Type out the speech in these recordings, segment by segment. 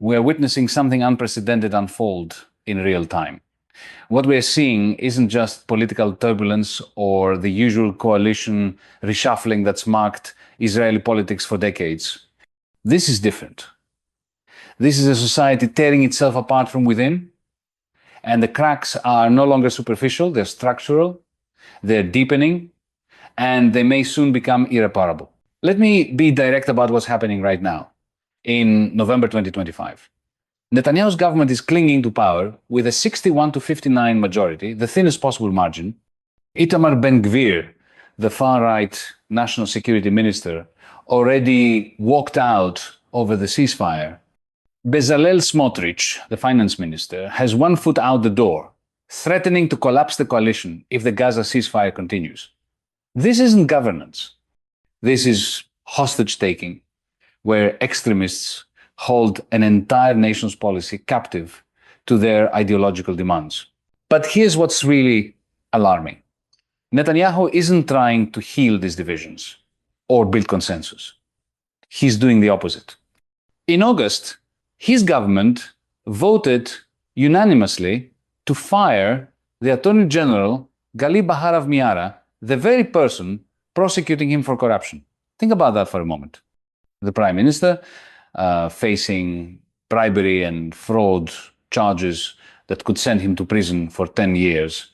we're witnessing something unprecedented unfold in real time. What we're seeing isn't just political turbulence or the usual coalition reshuffling that's marked Israeli politics for decades. This is different. This is a society tearing itself apart from within, and the cracks are no longer superficial, they're structural, they're deepening, and they may soon become irreparable. Let me be direct about what's happening right now, in November 2025. Netanyahu's government is clinging to power with a 61-59 majority, the thinnest possible margin. Itamar Ben-Gvir, the far-right national security minister, already walked out over the ceasefire. Bezalel Smotrich, the finance minister, has one foot out the door, threatening to collapse the coalition if the Gaza ceasefire continues. This isn't governance. This is hostage-taking, where extremists hold an entire nation's policy captive to their ideological demands. But here's what's really alarming. Netanyahu isn't trying to heal these divisions or build consensus. He's doing the opposite. In August, his government voted unanimously to fire the Attorney General, Gali Baharav Miara, the very person prosecuting him for corruption. Think about that for a moment. The Prime Minister, facing bribery and fraud charges that could send him to prison for 10 years,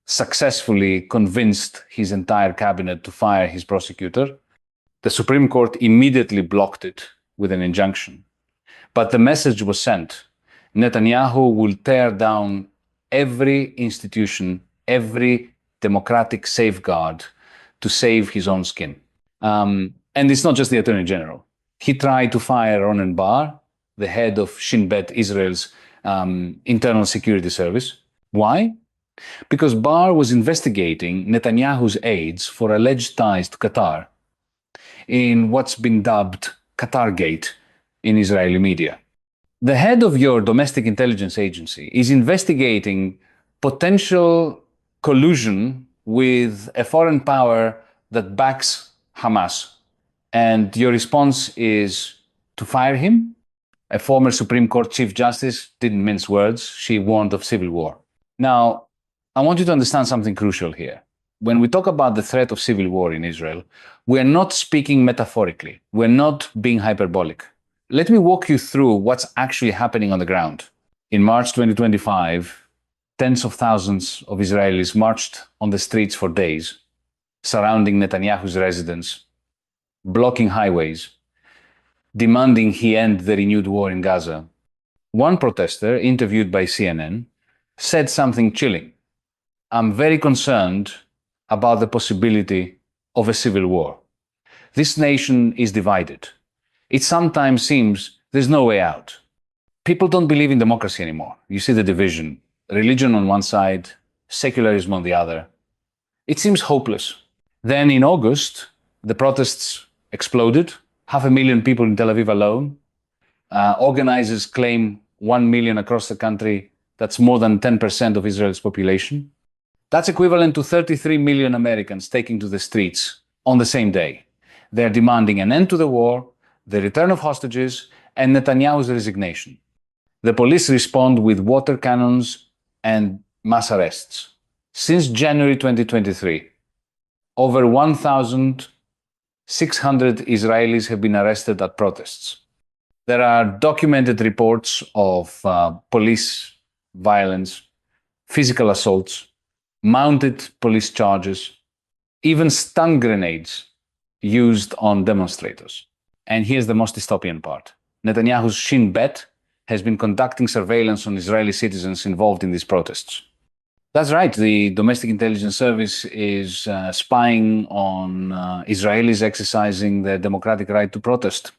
successfully convinced his entire cabinet to fire his prosecutor. The Supreme Court immediately blocked it with an injunction. But the message was sent. Netanyahu will tear down every institution, every democratic safeguard to save his own skin. And it's not just the Attorney General. He tried to fire Ronen Bar, the head of Shin Bet, Israel's internal security service. Why? Because Bar was investigating Netanyahu's aides for alleged ties to Qatar in what's been dubbed Qatargate in Israeli media. The head of your domestic intelligence agency is investigating potential collusion with a foreign power that backs Hamas. And your response is to fire him? A former Supreme Court Chief Justice didn't mince words. She warned of civil war. Now, I want you to understand something crucial here. When we talk about the threat of civil war in Israel, we're not speaking metaphorically. We're not being hyperbolic. Let me walk you through what's actually happening on the ground. In March 2025, tens of thousands of Israelis marched on the streets for days, surrounding Netanyahu's residence, blocking highways, demanding he end the renewed war in Gaza. One protester, interviewed by CNN, said something chilling. "I'm very concerned about the possibility of a civil war. This nation is divided. It sometimes seems there's no way out. People don't believe in democracy anymore. You see the division. Religion on one side, secularism on the other. It seems hopeless." Then in August, the protests exploded. 500,000 people in Tel Aviv alone. Organizers claim 1 million across the country. That's more than 10% of Israel's population. That's equivalent to 33 million Americans taking to the streets on the same day. They're demanding an end to the war, the return of hostages, and Netanyahu's resignation. The police respond with water cannons and mass arrests. Since January 2023, over 1,600 Israelis have been arrested at protests. There are documented reports of police violence, physical assaults, mounted police charges, even stun grenades used on demonstrators. And here's the most dystopian part. Netanyahu's Shin Bet has been conducting surveillance on Israeli citizens involved in these protests. That's right, the Domestic Intelligence Service is spying on Israelis exercising their democratic right to protest.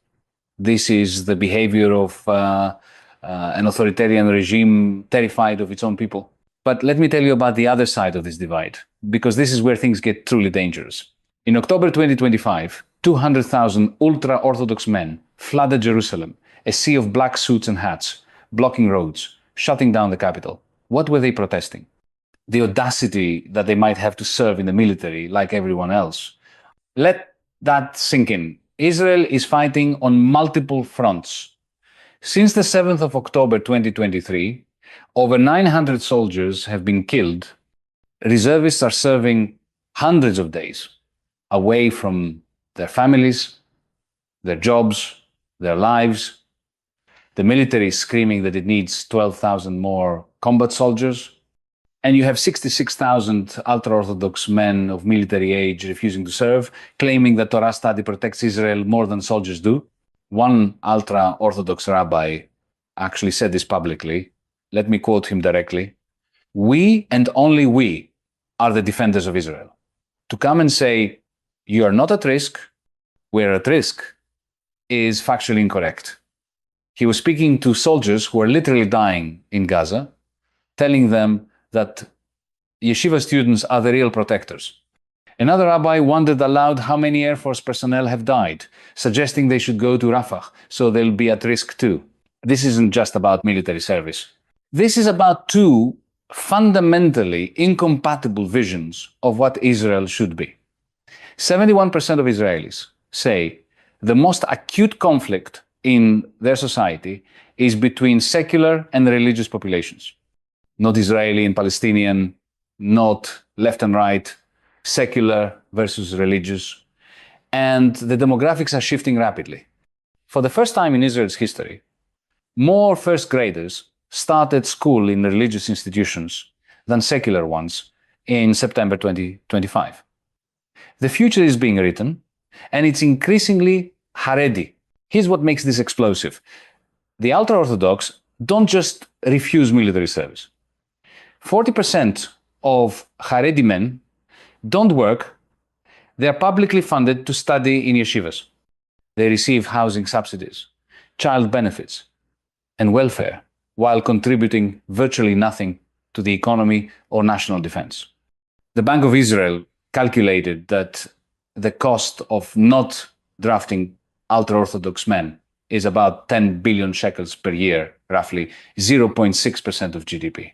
This is the behavior of an authoritarian regime terrified of its own people. But let me tell you about the other side of this divide, because this is where things get truly dangerous. In October 2025, 200,000 ultra-Orthodox men flooded Jerusalem, a sea of black suits and hats, blocking roads, shutting down the capital. What were they protesting? The audacity that they might have to serve in the military like everyone else. Let that sink in. Israel is fighting on multiple fronts Since the 7th of October 2023, over 900 soldiers have been killed. Reservists are serving hundreds of days away from their families, their jobs, their lives. The military is screaming that it needs 12,000 more combat soldiers. And you have 66,000 ultra-Orthodox men of military age refusing to serve, claiming that Torah study protects Israel more than soldiers do. One ultra-Orthodox rabbi actually said this publicly. Let me quote him directly. "We and only we are the defenders of Israel." To come and say, you are not at risk, we're at risk, is factually incorrect. He was speaking to soldiers who are literally dying in Gaza, telling them that yeshiva students are the real protectors. Another rabbi wondered aloud how many Air Force personnel have died, suggesting they should go to Rafah, so they'll be at risk too. This isn't just about military service. This is about two fundamentally incompatible visions of what Israel should be. 71% of Israelis say the most acute conflict in their society is between secular and religious populations. Not Israeli and Palestinian, not left and right, secular versus religious. And the demographics are shifting rapidly. For the first time in Israel's history, more first graders started school in religious institutions than secular ones in September 2025. The future is being written, and it's increasingly Haredi. Here's what makes this explosive. The ultra-Orthodox don't just refuse military service. 40% of Haredi men don't work. They're publicly funded to study in yeshivas. They receive housing subsidies, child benefits, and welfare, while contributing virtually nothing to the economy or national defense. The Bank of Israel calculated that the cost of not drafting ultra-Orthodox men is about 10 billion shekels per year, roughly 0.6% of GDP.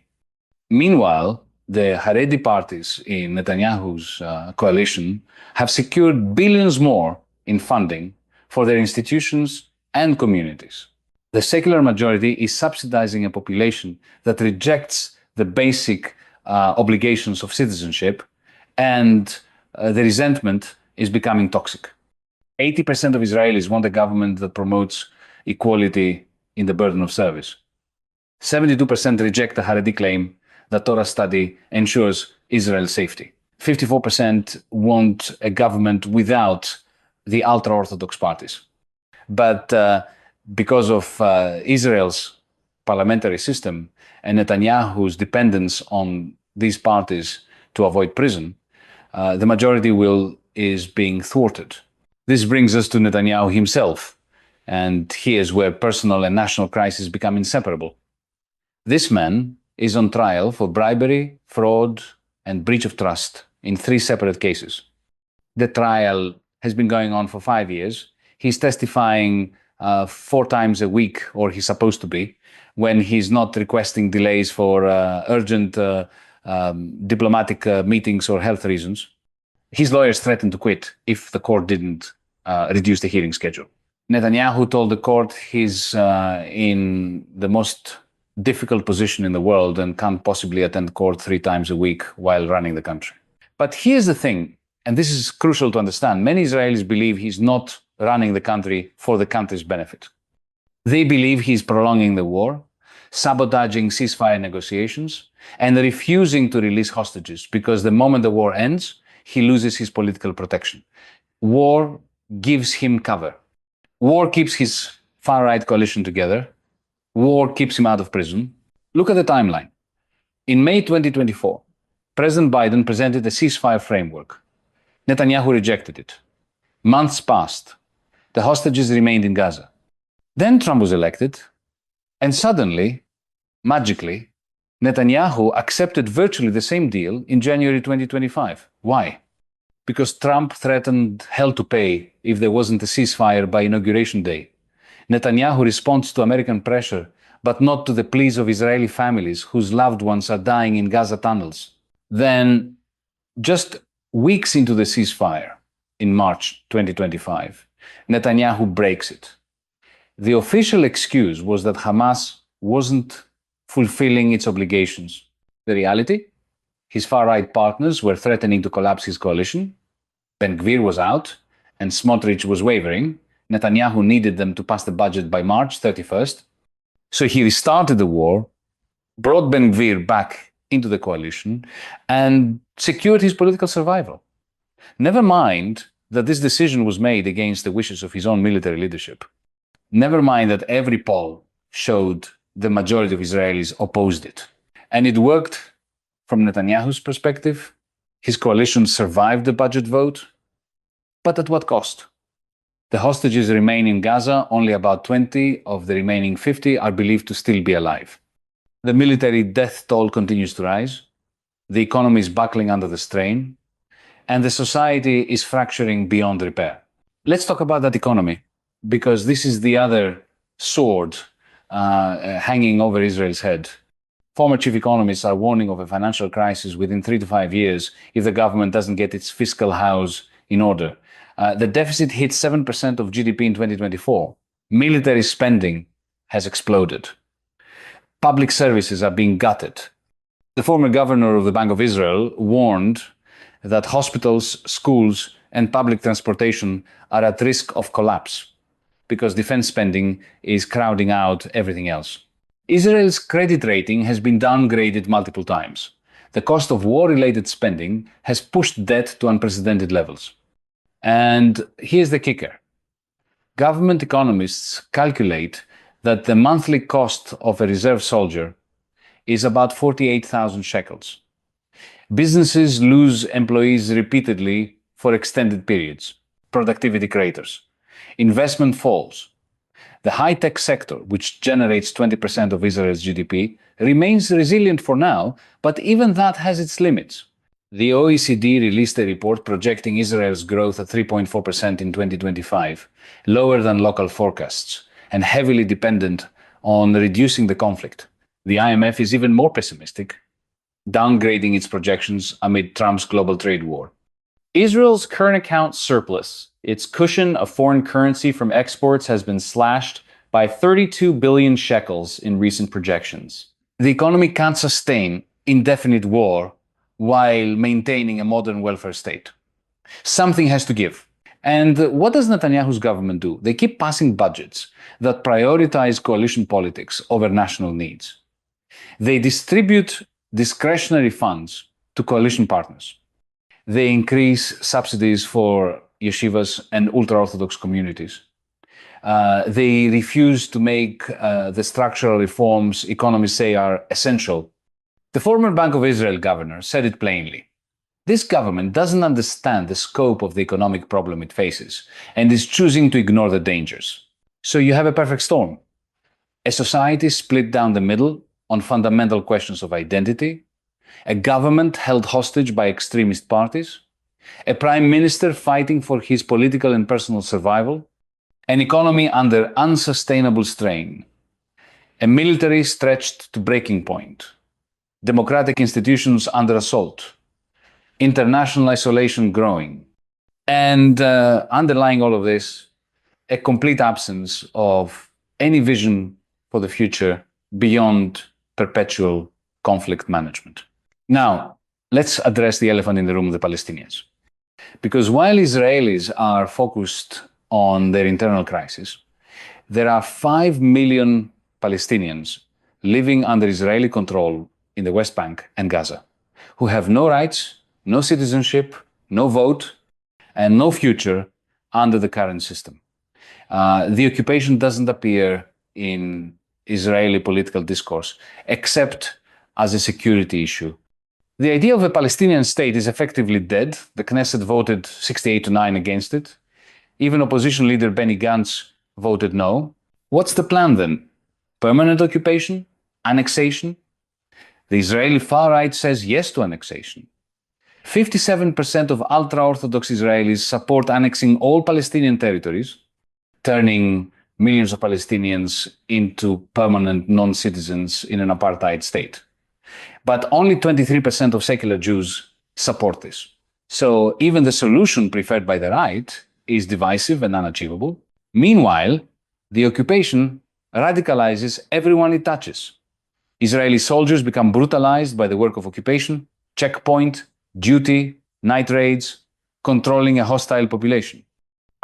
Meanwhile, the Haredi parties in Netanyahu's coalition have secured billions more in funding for their institutions and communities. The secular majority is subsidizing a population that rejects the basic obligations of citizenship, and the resentment is becoming toxic. 80% of Israelis want a government that promotes equality in the burden of service. 72% reject the Haredi claim that Torah study ensures Israel's safety. 54% want a government without the ultra-Orthodox parties. But because of Israel's parliamentary system and Netanyahu's dependence on these parties to avoid prison, the majority will is being thwarted. This brings us to Netanyahu himself, and here's where personal and national crises become inseparable. This man is on trial for bribery, fraud, and breach of trust in 3 separate cases. The trial has been going on for 5 years. He's testifying 4 times a week, or he's supposed to be, when he's not requesting delays for urgent diplomatic meetings or health reasons. His lawyers threatened to quit if the court didn't reduce the hearing schedule. Netanyahu told the court he's in the most difficult position in the world and can't possibly attend court 3 times a week while running the country. But here's the thing, and this is crucial to understand. Many Israelis believe he's not running the country for the country's benefit. They believe he's prolonging the war, sabotaging ceasefire negotiations, and refusing to release hostages because the moment the war ends, he loses his political protection. War gives him cover. War keeps his far-right coalition together. War keeps him out of prison. Look at the timeline. In May 2024, President Biden presented a ceasefire framework. Netanyahu rejected it. Months passed. The hostages remained in Gaza. Then Trump was elected, and suddenly, magically, Netanyahu accepted virtually the same deal in January 2025. Why? Because Trump threatened hell to pay if there wasn't a ceasefire by Inauguration Day. Netanyahu responds to American pressure, but not to the pleas of Israeli families whose loved ones are dying in Gaza tunnels. Then, just weeks into the ceasefire, in March 2025, Netanyahu breaks it. The official excuse was that Hamas wasn't fulfilling its obligations. The reality? His far-right partners were threatening to collapse his coalition. Ben-Gvir was out, and Smotrich was wavering. Netanyahu needed them to pass the budget by March 31st. So he restarted the war, brought Ben-Gvir back into the coalition, and secured his political survival. Never mind that this decision was made against the wishes of his own military leadership. Never mind that every poll showed the majority of Israelis opposed it. And it worked from Netanyahu's perspective. His coalition survived the budget vote, but at what cost? The hostages remain in Gaza. Only about 20 of the remaining 50 are believed to still be alive. The military death toll continues to rise. The economy is buckling under the strain, and the society is fracturing beyond repair. Let's talk about that economy, because this is the other sword hanging over Israel's head. Former chief economists are warning of a financial crisis within 3 to 5 years if the government doesn't get its fiscal house in order. The deficit hit 7% of GDP in 2024. Military spending has exploded. Public services are being gutted. The former governor of the Bank of Israel warned that hospitals, schools, and public transportation are at risk of collapse because defense spending is crowding out everything else. Israel's credit rating has been downgraded multiple times. The cost of war-related spending has pushed debt to unprecedented levels. And here's the kicker. Government economists calculate that the monthly cost of a reserve soldier is about 48,000 shekels. Businesses lose employees repeatedly for extended periods. Productivity craters. Investment falls. The high-tech sector, which generates 20% of Israel's GDP, remains resilient for now, but even that has its limits. The OECD released a report projecting Israel's growth at 3.4% in 2025, lower than local forecasts, and heavily dependent on reducing the conflict. The IMF is even more pessimistic, downgrading its projections amid Trump's global trade war. Israel's current account surplus, its cushion of foreign currency from exports, has been slashed by 32 billion shekels in recent projections. The economy can't sustain indefinite war while maintaining a modern welfare state. Something has to give. And what does Netanyahu's government do? They keep passing budgets that prioritize coalition politics over national needs. They distribute discretionary funds to coalition partners. They increase subsidies for yeshivas and ultra-Orthodox communities. They refuse to make the structural reforms economists say are essential. The former Bank of Israel governor said it plainly. This government doesn't understand the scope of the economic problem it faces and is choosing to ignore the dangers. So you have a perfect storm. A society split down the middle on fundamental questions of identity, a government held hostage by extremist parties, a prime minister fighting for his political and personal survival, an economy under unsustainable strain, a military stretched to breaking point, democratic institutions under assault, international isolation growing, and underlying all of this, a complete absence of any vision for the future beyond perpetual conflict management. Now, let's address the elephant in the room, the Palestinians. Because while Israelis are focused on their internal crisis, there are 5 million Palestinians living under Israeli control in the West Bank and Gaza, who have no rights, no citizenship, no vote, and no future under the current system. The occupation doesn't appear in Israeli political discourse, except as a security issue. The idea of a Palestinian state is effectively dead. The Knesset voted 68-9 against it. Even opposition leader Benny Gantz voted no. What's the plan then? Permanent occupation? Annexation? The Israeli far right says yes to annexation. 57% of ultra-Orthodox Israelis support annexing all Palestinian territories, turning millions of Palestinians into permanent non-citizens in an apartheid state. But only 23% of secular Jews support this. So even the solution preferred by the right is divisive and unachievable. Meanwhile, The occupation radicalizes everyone it touches. Israeli soldiers become brutalized by the work of occupation, checkpoint, duty, night raids, controlling a hostile population.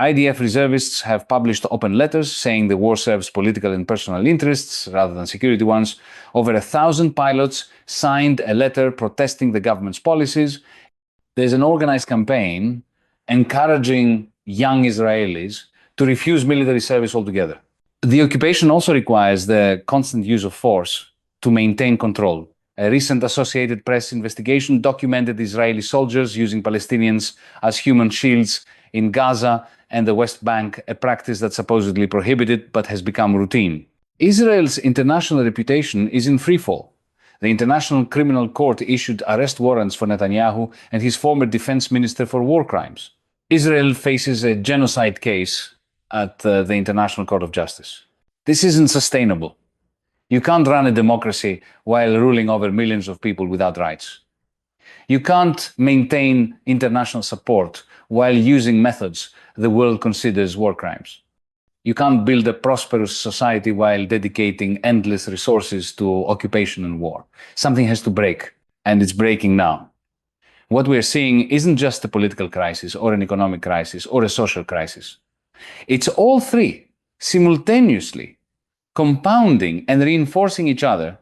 IDF reservists have published open letters saying the war serves political and personal interests rather than security ones. Over 1,000 pilots signed a letter protesting the government's policies. There's an organized campaign encouraging young Israelis to refuse military service altogether. The occupation also requires the constant use of force to maintain control. A recent Associated Press investigation documented Israeli soldiers using Palestinians as human shields in Gaza and the West Bank, a practice that's supposedly prohibited but has become routine. Israel's international reputation is in freefall. The International Criminal Court issued arrest warrants for Netanyahu and his former defense minister for war crimes. Israel faces a genocide case at the International Court of Justice. This isn't sustainable. You can't run a democracy while ruling over millions of people without rights. You can't maintain international support while using methods the world considers war crimes. You can't build a prosperous society while dedicating endless resources to occupation and war. Something has to break, and it's breaking now. What we're seeing isn't just a political crisis or an economic crisis or a social crisis. It's all three simultaneously compounding and reinforcing each other.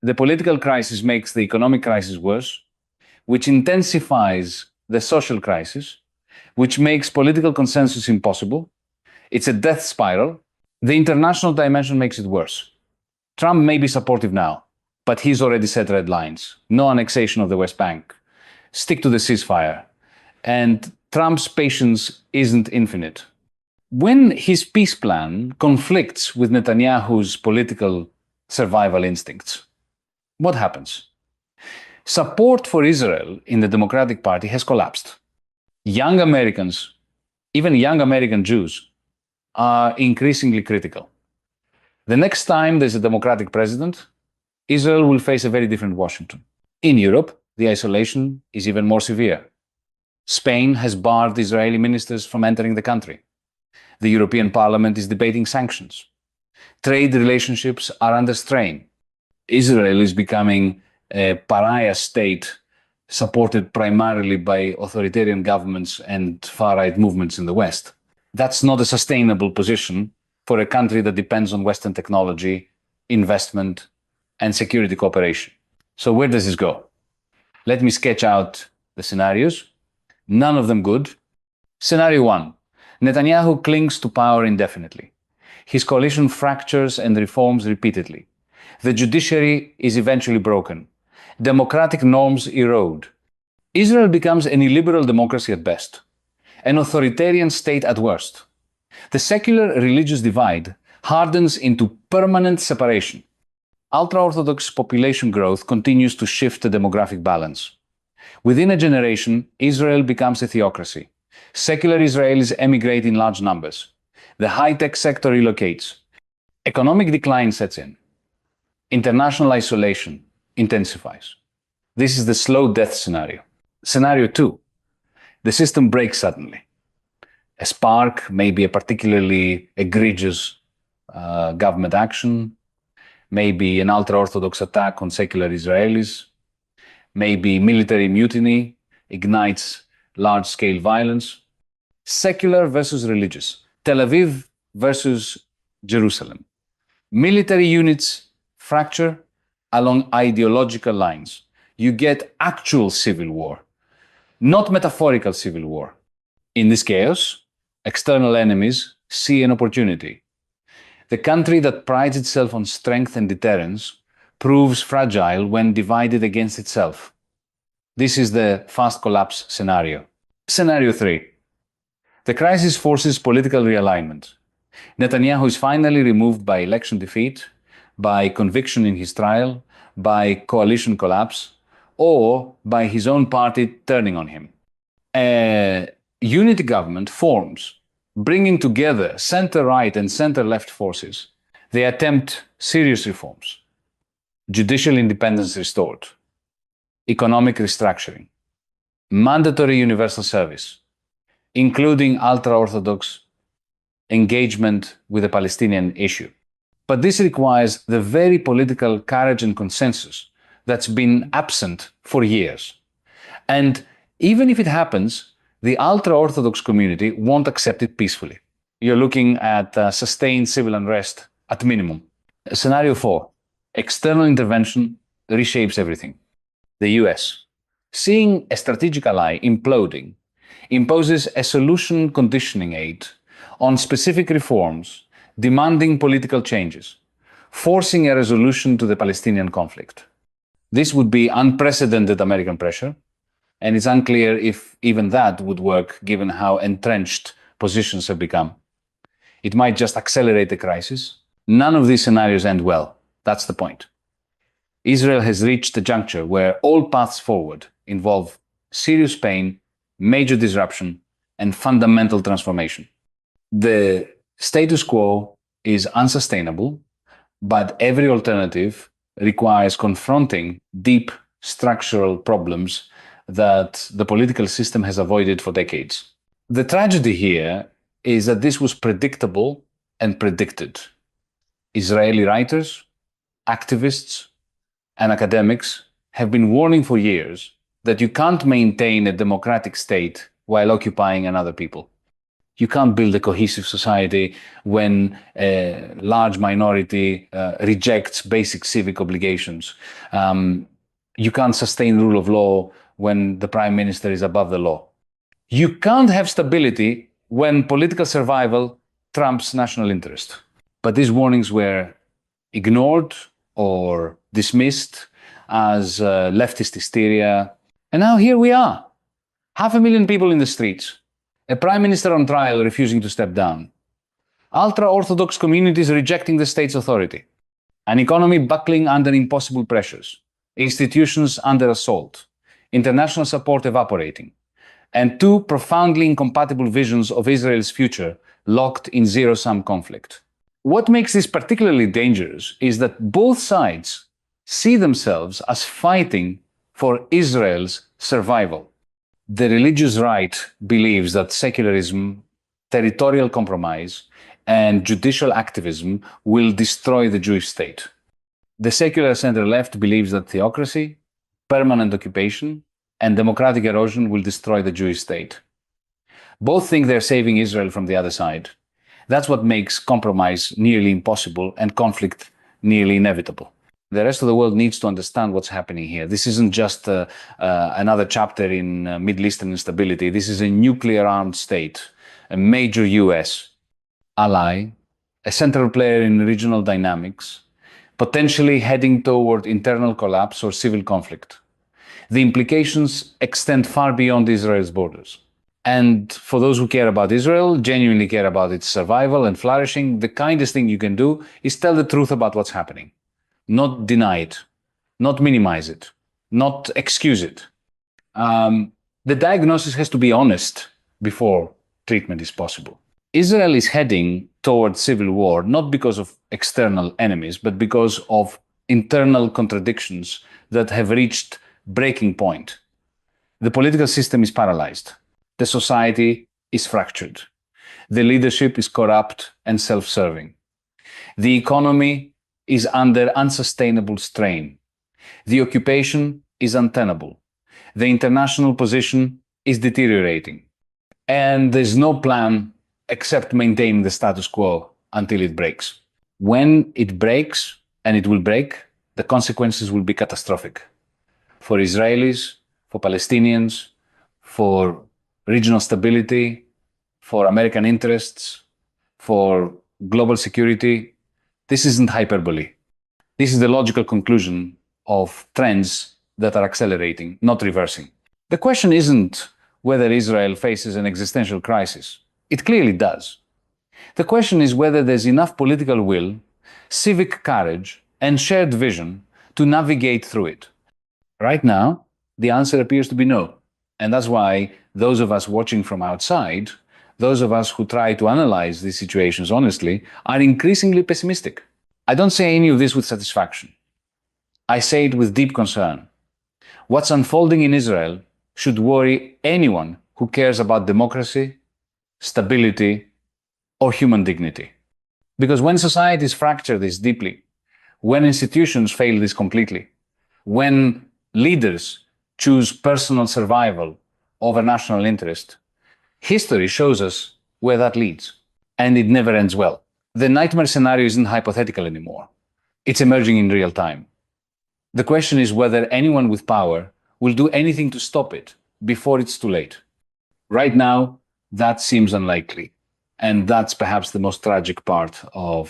The political crisis makes the economic crisis worse, which intensifies the social crisis, which makes political consensus impossible. It's a death spiral. The international dimension makes it worse. Trump may be supportive now, but he's already set red lines. No annexation of the West Bank. Stick to the ceasefire. And Trump's patience isn't infinite. When his peace plan conflicts with Netanyahu's political survival instincts, what happens? Support for Israel in the Democratic Party has collapsed. Young Americans, even young American Jews, are increasingly critical. The next time there's a Democratic president, Israel will face a very different Washington. In Europe, the isolation is even more severe. Spain has barred Israeli ministers from entering the country. The European Parliament is debating sanctions. Trade relationships are under strain. Israel is becoming a pariah state supported primarily by authoritarian governments and far-right movements in the West. That's not a sustainable position for a country that depends on Western technology, investment, and security cooperation. So where does this go? Let me sketch out the scenarios. None of them good. Scenario 1. Netanyahu clings to power indefinitely. His coalition fractures and reforms repeatedly. The judiciary is eventually broken. Democratic norms erode. Israel becomes an illiberal democracy at best, an authoritarian state at worst. The secular-religious divide hardens into permanent separation. Ultra-Orthodox population growth continues to shift the demographic balance. Within a generation, Israel becomes a theocracy. Secular Israelis emigrate in large numbers. The high-tech sector relocates. Economic decline sets in. International isolation intensifies. This is the slow death scenario. Scenario 2. The system breaks suddenly. A spark, maybe a particularly egregious government action, maybe an ultra-Orthodox attack on secular Israelis, maybe military mutiny ignites large-scale violence. Secular versus religious. Tel Aviv versus Jerusalem. Military units fracture along ideological lines. You get actual civil war, not metaphorical civil war. In this chaos, external enemies see an opportunity. The country that prides itself on strength and deterrence proves fragile when divided against itself. This is the fast collapse scenario. Scenario 3. The crisis forces political realignment. Netanyahu is finally removed by election defeat, by conviction in his trial, by coalition collapse, or by his own party turning on him. A unity government forms, bringing together center-right and center-left forces. They attempt serious reforms. Judicial independence restored. Economic restructuring. Mandatory universal service, including ultra-Orthodox engagement with the Palestinian issue. But this requires the very political courage and consensus that's been absent for years. And even if it happens, the ultra-Orthodox community won't accept it peacefully. You're looking at sustained civil unrest at minimum. Scenario 4, external intervention reshapes everything. The US, seeing a strategic ally imploding, imposes a solution conditioning aid on specific reforms, demanding political changes, forcing a resolution to the Palestinian conflict. This would be unprecedented American pressure, and it's unclear if even that would work given how entrenched positions have become. It might just accelerate the crisis. None of these scenarios end well. That's the point. Israel has reached a juncture where all paths forward involve serious pain, major disruption, and fundamental transformation. The status quo is unsustainable, but every alternative requires confronting deep structural problems that the political system has avoided for decades. The tragedy here is that this was predictable and predicted. Israeli writers, activists, and academics have been warning for years that you can't maintain a democratic state while occupying another people. You can't build a cohesive society when a large minority rejects basic civic obligations. You can't sustain rule of law when the prime minister is above the law. You can't have stability when political survival trumps national interest. But these warnings were ignored or dismissed as leftist hysteria. And now here we are. 500,000 people in the streets. A prime minister on trial refusing to step down. Ultra-Orthodox communities rejecting the state's authority. An economy buckling under impossible pressures. Institutions under assault. International support evaporating. And two profoundly incompatible visions of Israel's future locked in zero-sum conflict. What makes this particularly dangerous is that both sides see themselves as fighting for Israel's survival. The religious right believes that secularism, territorial compromise, and judicial activism will destroy the Jewish state. The secular center-left believes that theocracy, permanent occupation, and democratic erosion will destroy the Jewish state. Both think they're saving Israel from the other side. That's what makes compromise nearly impossible and conflict nearly inevitable. The rest of the world needs to understand what's happening here. This isn't just another chapter in Middle Eastern instability. This is a nuclear-armed state, a major US ally, a central player in regional dynamics, potentially heading toward internal collapse or civil conflict. The implications extend far beyond Israel's borders. And for those who care about Israel, genuinely care about its survival and flourishing, the kindest thing you can do is tell the truth about what's happening. Not deny it, not minimize it, not excuse it. The diagnosis has to be honest before treatment is possible. Israel is heading towards civil war, not because of external enemies, but because of internal contradictions that have reached breaking point. The political system is paralyzed. The society is fractured. The leadership is corrupt and self-serving. The economy is under unsustainable strain. The occupation is untenable. The international position is deteriorating. And there's no plan except maintaining the status quo until it breaks. When it breaks, and it will break, the consequences will be catastrophic. For Israelis, for Palestinians, for regional stability, for American interests, for global security. This isn't hyperbole. This is the logical conclusion of trends that are accelerating, not reversing. The question isn't whether Israel faces an existential crisis. It clearly does. The question is whether there's enough political will, civic courage, and shared vision to navigate through it. Right now, the answer appears to be no. And that's why those of us watching from outside, those of us who try to analyze these situations honestly, are increasingly pessimistic. I don't say any of this with satisfaction. I say it with deep concern. What's unfolding in Israel should worry anyone who cares about democracy, stability, or human dignity. Because when societies fracture this deeply, when institutions fail this completely, when leaders choose personal survival over national interest, history shows us where that leads. And it never ends well. The nightmare scenario isn't hypothetical anymore. It's emerging in real time. The question is whether anyone with power will do anything to stop it before it's too late. Right now, that seems unlikely. And that's perhaps the most tragic part of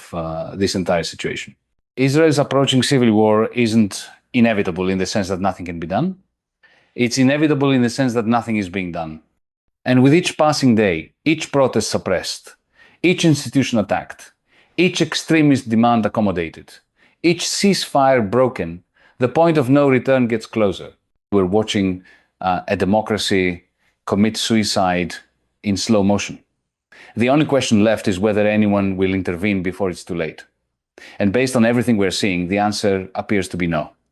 this entire situation. Israel's approaching civil war isn't inevitable in the sense that nothing can be done. It's inevitable in the sense that nothing is being done. And with each passing day, each protest suppressed, each institution attacked, each extremist demand accommodated, each ceasefire broken, the point of no return gets closer. We're watching a democracy commit suicide in slow motion. The only question left is whether anyone will intervene before it's too late. And based on everything we're seeing, the answer appears to be no.